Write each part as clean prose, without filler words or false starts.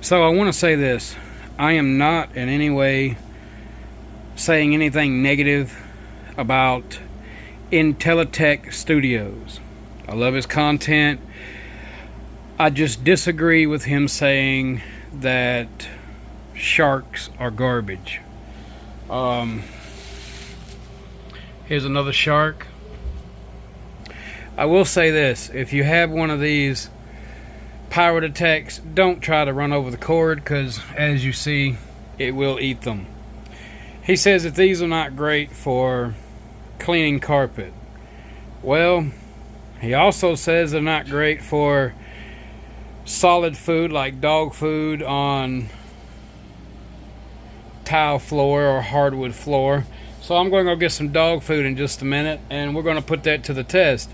So I want to say this. I am not in any way saying anything negative about Intelitech Studios. I love his content. I just disagree with him saying that sharks are garbage. Here's another shark. I will say this. If you have one of these Power Detects, don't try to run over the cord, because as you see, it will eat them. He says that these are not great for cleaning carpet. Well, he also says they're not great for solid food like dog food on tile floor or hardwood floor. So I'm going to go get some dog food in just a minute, and we're going to put that to the test,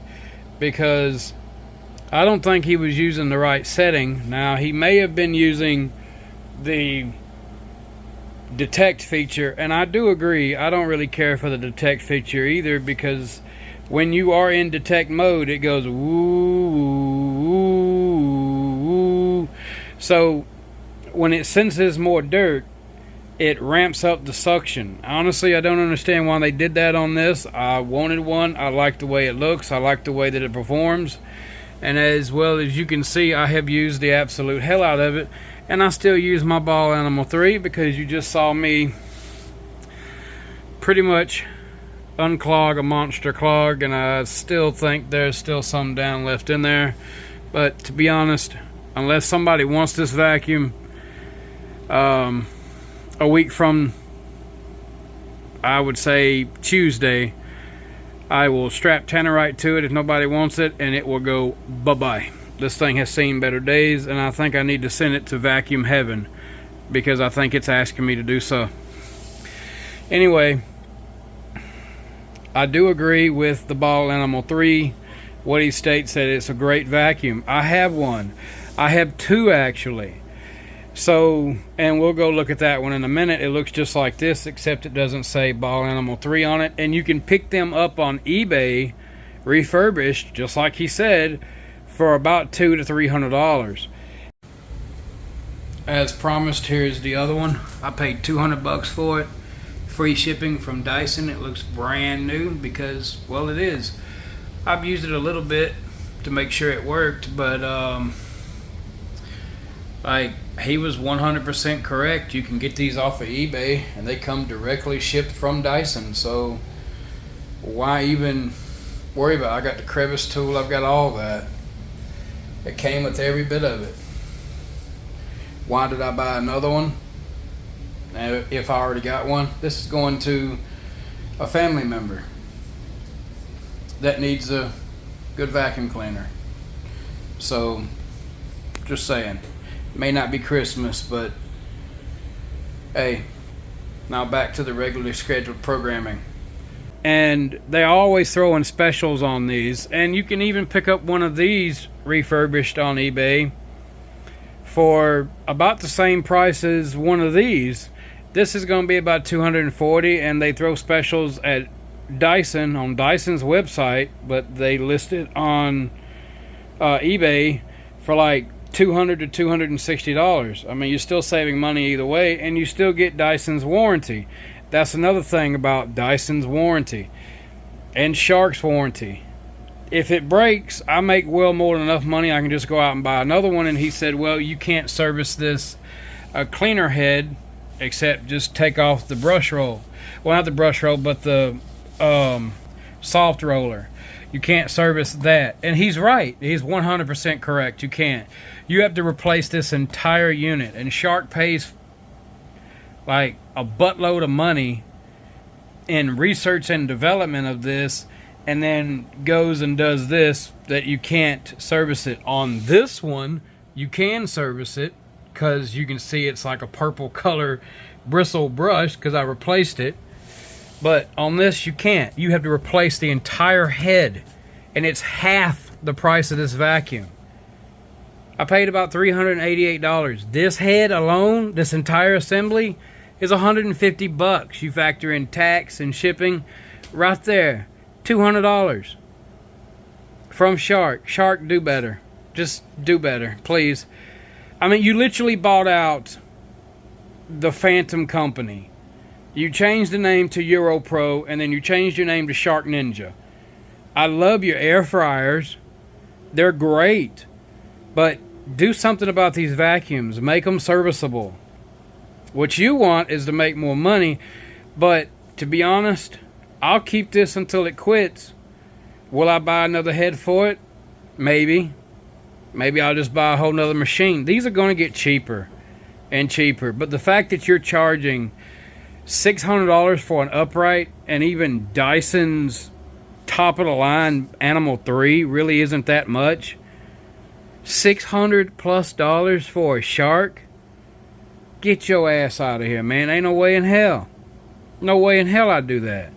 because I don't think he was using the right setting. Now, he may have been using the detect feature, and I do agree, I don't really care for the detect feature either, because when you are in detect mode, it goes woo, woo, woo. So when it senses more dirt, it ramps up the suction. Honestly, I don't understand why they did that on this. I wanted one. I like the way it looks. I like the way that it performs. And as well as you can see, I have used the absolute hell out of it, and I still use my Ball Animal 3, because you just saw me pretty much unclog a monster clog, and I still think there's still some down left in there. But to be honest, unless somebody wants this vacuum, a week from, I would say, Tuesday, I will strap Tannerite to it if nobody wants it, and it will go bye-bye. This thing has seen better days, and I think I need to send it to vacuum heaven, because I think it's asking me to do so. Anyway, I do agree with the Ball Animal 3. What he states, that it's a great vacuum. I have one. I have two, actually. So, and we'll go look at that one in a minute. It looks just like this, except it doesn't say Ball Animal 3 on it. And you can pick them up on eBay, refurbished, just like he said, for about $200 to $300. As promised, here's the other one. I paid $200 for it. Free shipping from Dyson. It looks brand new, because, well, it is. I've used it a little bit to make sure it worked, but like, he was 100% correct. You can get these off of eBay, and they come directly shipped from Dyson. So why even worry about it? I got the crevice tool. I've got all that. It came with every bit of it. Why did I buy another one if I already got one? This is going to a family member that needs a good vacuum cleaner. So, just saying. May not be Christmas, but hey, now back to the regularly scheduled programming. And they always throw in specials on these, and you can even pick up one of these refurbished on eBay for about the same price as one of these. This is going to be about $240, and they throw specials at Dyson on Dyson's website, but they list it on eBay for like $200 to $260. I mean, you're still saving money either way, and you still get Dyson's warranty. That's another thing about Dyson's warranty and Shark's warranty. If it breaks, I make well more than enough money. I can just go out and buy another one. And he said, well, you can't service this cleaner head except just take off the brush roll. Well, not the brush roll, but the soft roller. You can't service that. And he's right. He's 100% correct. You can't. You have to replace this entire unit. And Shark pays like a buttload of money in research and development of this, and then goes and does this, that you can't service it. On this one, you can service it, because you can see it's like a purple color bristle brush, because I replaced it. But on this, you can't. You have to replace the entire head, and it's half the price of this vacuum. I paid about $388. This head alone, this entire assembly, is $150. You factor in tax and shipping, right there, $200 from Shark. Shark, do better. Just do better, please. I mean, you literally bought out the Phantom company. You changed the name to EuroPro, and then you changed your name to Shark Ninja. I love your air fryers. They're great. But do something about these vacuums. Make them serviceable. What you want is to make more money. But to be honest, I'll keep this until it quits. Will I buy another head for it? Maybe. Maybe I'll just buy a whole nother machine. These are going to get cheaper and cheaper. But the fact that you're charging $600 for an upright, and even Dyson's top of the line Animal 3 really isn't that much. $600+ for a Shark? Get your ass out of here, man. Ain't no way in hell. No way in hell I'd do that.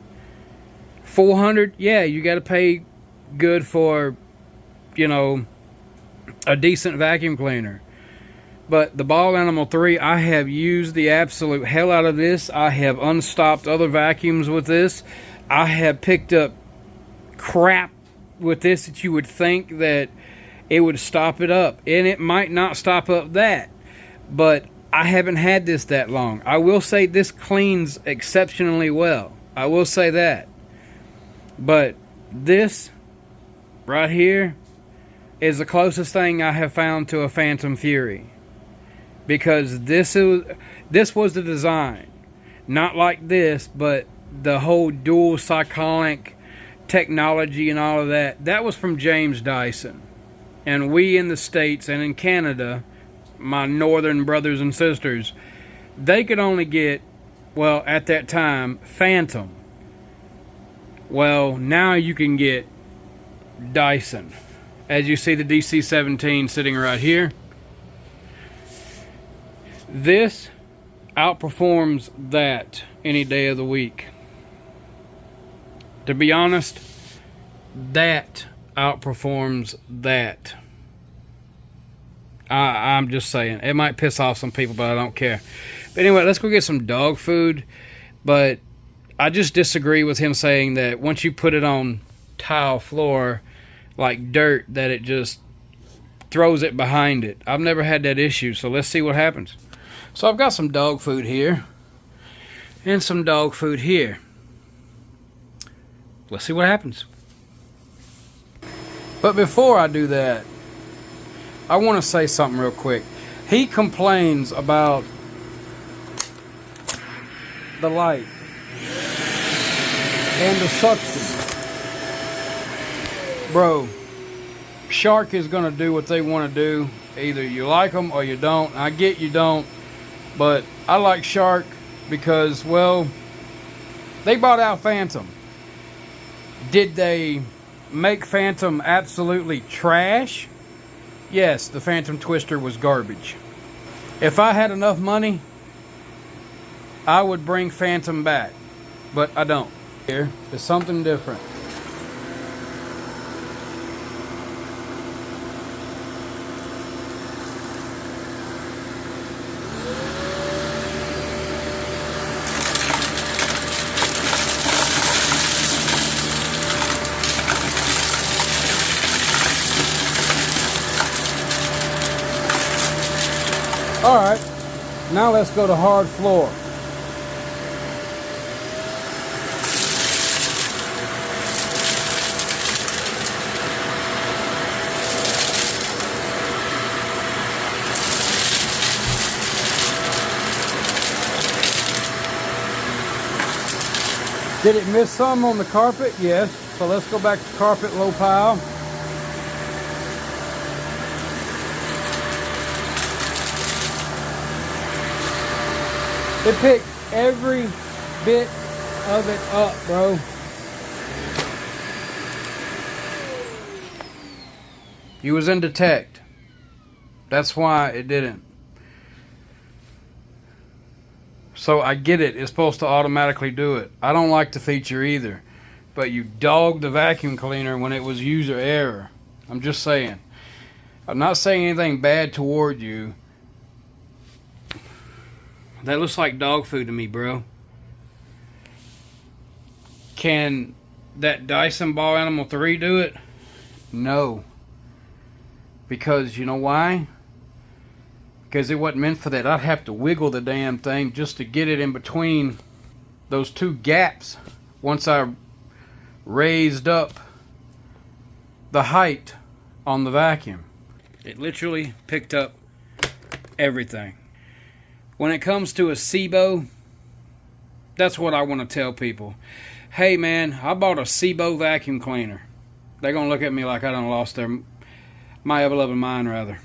$400? Yeah, you got to pay good for, you know, a decent vacuum cleaner. But the Ball Animal 3, I have used the absolute hell out of this. I have unstopped other vacuums with this. I have picked up crap with this that you would think that it would stop it up. And it might not stop up that. But I haven't had this that long. I will say this cleans exceptionally well. I will say that. But this right here is the closest thing I have found to a Phantom Fury. Because this was the design. Not like this, but the whole dual cyclonic technology and all of that. That was from James Dyson. And we in the States and in Canada, my northern brothers and sisters, they could only get, well, at that time, Phantom. Well, now you can get Dyson. As you see the DC-17 sitting right here. This outperforms that any day of the week. To be honest, that outperforms that. I'm just saying. It might piss off some people, but I don't care. But anyway, let's go get some dog food. But I just disagree with him saying that once you put it on tile floor like dirt, that it just throws it behind it. I've never had that issue, so let's see what happens. So I've got some dog food here and some dog food here. Let's see what happens. But before I do that, I want to say something real quick. He complains about the light and the suction. Bro, Shark is going to do what they want to do. Either you like them or you don't. I get you don't. But I like Shark because, well, they bought out Phantom. Did they make Phantom absolutely trash? Yes, the Phantom Twister was garbage. If I had enough money, I would bring Phantom back. But I don't. Here is something different. Alright, now let's go to hard floor. Did it miss some on the carpet? Yes. So let's go back to carpet low pile. It picked every bit of it up, bro. You was in detect. That's why it didn't. So I get it. It's supposed to automatically do it. I don't like the feature either. But you dogged the vacuum cleaner when it was user error. I'm just saying. I'm not saying anything bad toward you. That looks like dog food to me, bro. Can that Dyson Ball Animal 3 do it? No. Because you know why? because it wasn't meant for that. I'd have to wiggle the damn thing just to get it in between those two gaps once I raised up the height on the vacuum. It literally picked up everything. When it comes to a SEBO, that's what I want to tell people. Hey man, I bought a SEBO vacuum cleaner. They're going to look at me like I done lost my ever-loving mind, rather.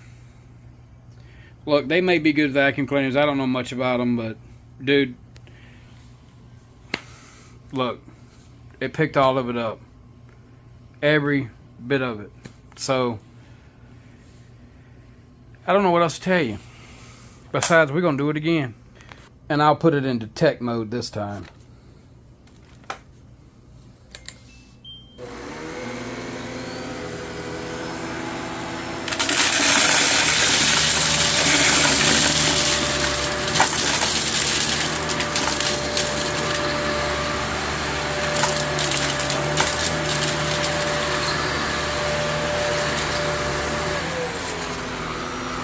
Look, they may be good vacuum cleaners. I don't know much about them, but dude, look, it picked all of it up. Every bit of it. So, I don't know what else to tell you. Besides, we're going to do it again. And I'll put it into tech mode this time.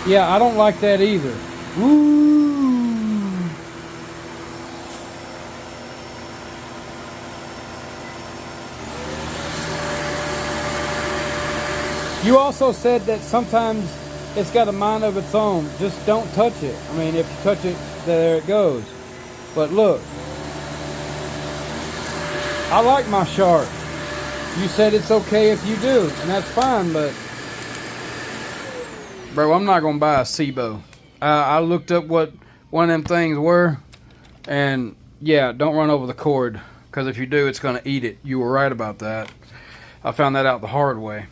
Yeah, I don't like that either. Woo! You also said that sometimes it's got a mind of its own. Just don't touch it. I mean, if you touch it, there it goes. But look, I like my Shark. You said it's okay if you do, and that's fine, but bro, I'm not going to buy a SEBO. I looked up what one of them things were, and yeah, don't run over the cord, because if you do, it's going to eat it. You were right about that. I found that out the hard way.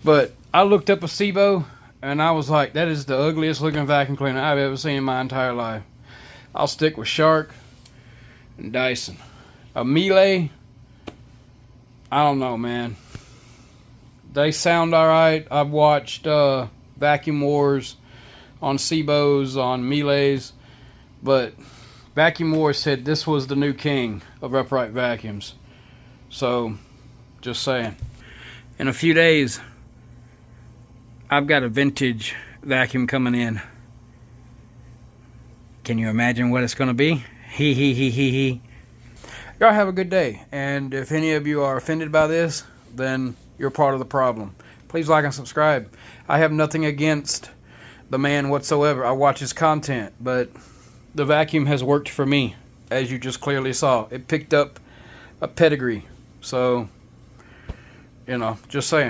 But I looked up a SEBO, and I was like, that is the ugliest looking vacuum cleaner I've ever seen in my entire life. I'll stick with Shark and Dyson. A Miele, I don't know, man. They sound alright. I've watched Vacuum Wars on SEBOs, on Miele's, but Vacuum Wars said this was the new king of upright vacuums. So, just saying. In a few days, I've got a vintage vacuum coming in. Can you imagine what it's going to be? Hee hee hee hee hee. Y'all have a good day, and if any of you are offended by this, then you're part of the problem. Please like and subscribe. I have nothing against the man whatsoever. I watch his content, but the vacuum has worked for me, as you just clearly saw. It picked up a pedigree. So, you know, just saying.